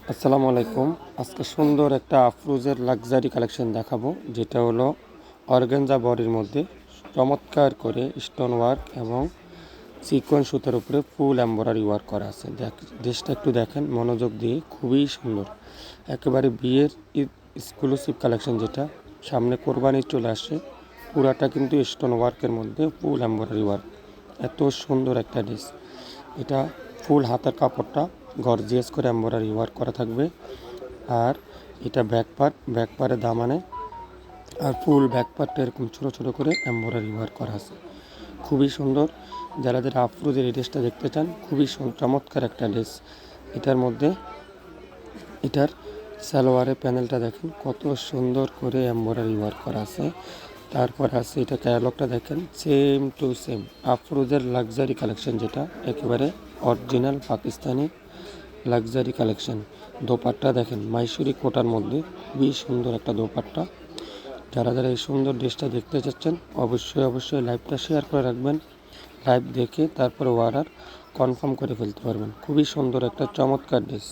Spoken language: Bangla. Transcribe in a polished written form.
আসসালামু আলাইকুম। আজকে সুন্দর একটা আফরোজের লাক্সারি কালেকশন দেখাবো, যেটা হলো অর্গানজা বডির মধ্যে চমৎকার করে স্টোন ওয়ার্ক এবং সিকোয়েন্স সুতার উপরে ফুল এমব্রয়ডারি ওয়ার্ক করা আছে। ড্রেসটা একটু দেখেন মনোযোগ দিয়ে, খুবই সুন্দর। একেবারে বিয়ের এক্সক্লুসিভ কালেকশন, যেটা সামনে কোরবানি চলে আসে। পুরাটা কিন্তু স্টোন ওয়ার্কের মধ্যে ফুল এমব্রয়ডারি ওয়ার্ক। এত সুন্দর একটা ড্রেস। এটা ফুল হাতের কাপড়টা গর্জিয়াস করে এমব্রয়ডারি ওয়ার্ক করা থাকবে। আর এটা ব্যাক পার্টের দামানে আর ফুল ব্যাক পার্টটা এরকম ছোটো ছোটো করে এমব্রয়ডারি ওয়ার্ক করা আছে। খুবই সুন্দর। যারা আফরোজের এই ড্রেসটা দেখতে চান, খুবই চমৎকার একটা ড্রেস। এটার মধ্যে এটার সালোয়ারের প্যানেলটা দেখেন কত সুন্দর করে এমব্রয়ডারি ওয়ার্ক করা আছে। তারপর আছে এটা ক্যাটালগটা দেখেন, সেম টু সেম আফরোজের লাক্সারি কালেকশন, যেটা একেবারে original Pakistani luxury collection. Dupatta দেখেন মাইসুরি কোটার মধ্যে, খুবই সুন্দর একটা দোপাট্টা। যারা এই সুন্দর ড্রেসটা দেখতে চাচ্ছেন, অবশ্যই লাইভটা শেয়ার করে রাখবেন। লাইভ দেখে তারপর অর্ডার কনফার্ম করে ফেলতে পারবেন। খুবই সুন্দর একটা চমৎকার ড্রেস।